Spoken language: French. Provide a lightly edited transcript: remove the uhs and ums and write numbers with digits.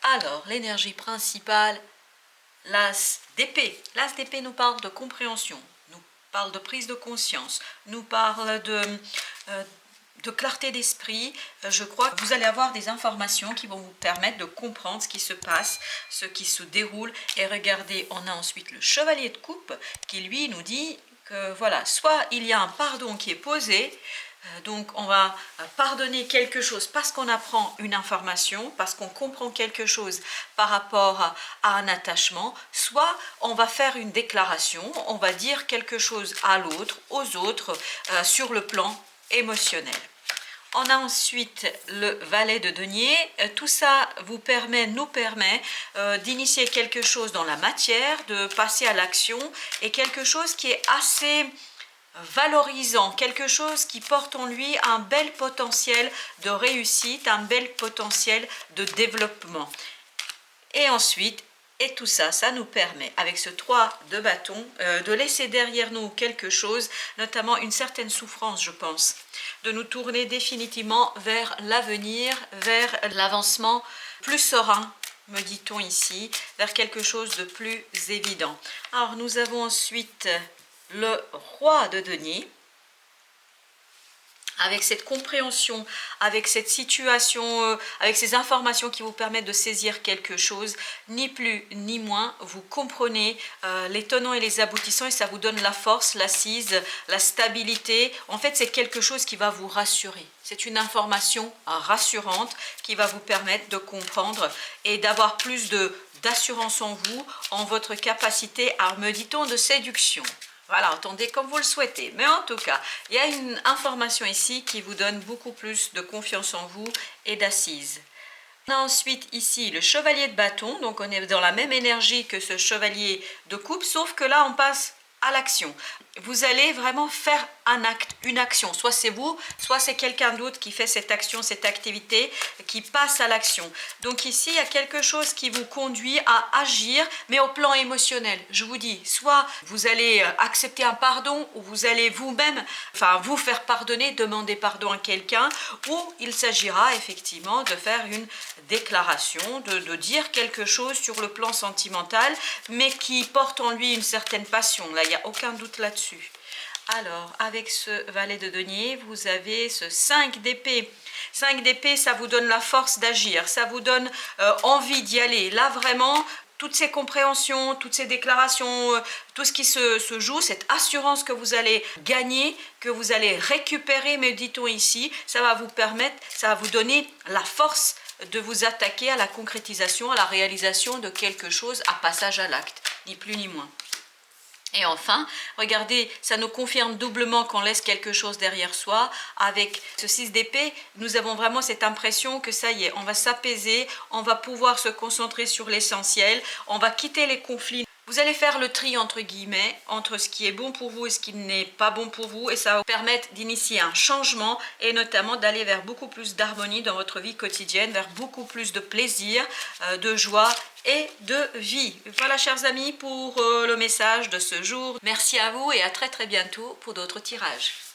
Alors, l'énergie principale, l'as d'épée. L'as d'épée nous parle de compréhension, nous parle de prise de conscience, nous parle de clarté d'esprit. Je crois que vous allez avoir des informations qui vont vous permettre de comprendre ce qui se passe, ce qui se déroule. Et regardez, on a ensuite le chevalier de coupe qui lui nous dit que voilà, soit il y a un pardon qui est posé, donc on va pardonner quelque chose parce qu'on apprend une information, parce qu'on comprend quelque chose par rapport à un attachement, soit on va faire une déclaration, on va dire quelque chose à l'autre, aux autres, sur le plan émotionnel. On a ensuite le valet de denier. Tout ça nous permet d'initier quelque chose dans la matière, de passer à l'action, et quelque chose qui est assez valorisant, quelque chose qui porte en lui un bel potentiel de réussite, un bel potentiel de développement. Et ensuite, et tout ça, ça nous permet, avec ce 3 de bâton, de laisser derrière nous quelque chose, notamment une certaine souffrance, je pense, de nous tourner définitivement vers l'avenir, vers l'avancement plus serein, me dit-on ici, vers quelque chose de plus évident. Alors, nous avons ensuite le roi de denier, avec cette compréhension, avec cette situation, avec ces informations qui vous permettent de saisir quelque chose, ni plus ni moins, vous comprenez les tenants et les aboutissants, et ça vous donne la force, l'assise, la stabilité. En fait, c'est quelque chose qui va vous rassurer. C'est une information rassurante qui va vous permettre de comprendre et d'avoir plus d'assurance en vous, en votre capacité, me dit-on, de séduction. Voilà, entendez comme vous le souhaitez. Mais en tout cas, il y a une information ici qui vous donne beaucoup plus de confiance en vous et d'assise. On a ensuite ici le chevalier de bâton. Donc on est dans la même énergie que ce chevalier de coupe, sauf que là on passe à l'action. Vous allez vraiment faire un acte, une action. Soit c'est vous, soit c'est quelqu'un d'autre qui fait cette action, cette activité, qui passe à l'action. Donc ici, il y a quelque chose qui vous conduit à agir, mais au plan émotionnel. Je vous dis, soit vous allez accepter un pardon, ou vous allez vous-même, vous faire pardonner, demander pardon à quelqu'un, ou il s'agira effectivement de faire une déclaration, de dire quelque chose sur le plan sentimental, mais qui porte en lui une certaine passion. Là, il n'y a aucun doute là-dessus. Alors, avec ce valet de denier, vous avez ce 5 d'épée. 5 d'épée, ça vous donne la force d'agir, ça vous donne envie d'y aller. Là, vraiment, toutes ces compréhensions, toutes ces déclarations, tout ce qui se joue, cette assurance que vous allez gagner, que vous allez récupérer, me dit-on ici, ça va vous permettre, ça va vous donner la force de vous attaquer à la concrétisation, à la réalisation de quelque chose, à passage à l'acte, ni plus ni moins. Et enfin, regardez, ça nous confirme doublement qu'on laisse quelque chose derrière soi. Avec ce 6 d'épée, nous avons vraiment cette impression que ça y est, on va s'apaiser, on va pouvoir se concentrer sur l'essentiel, on va quitter les conflits. Vous allez faire le tri entre guillemets, entre ce qui est bon pour vous et ce qui n'est pas bon pour vous, et ça va vous permettre d'initier un changement et notamment d'aller vers beaucoup plus d'harmonie dans votre vie quotidienne, vers beaucoup plus de plaisir, de joie et de vie. Voilà, chers amis, pour le message de ce jour. Merci à vous et à très très bientôt pour d'autres tirages.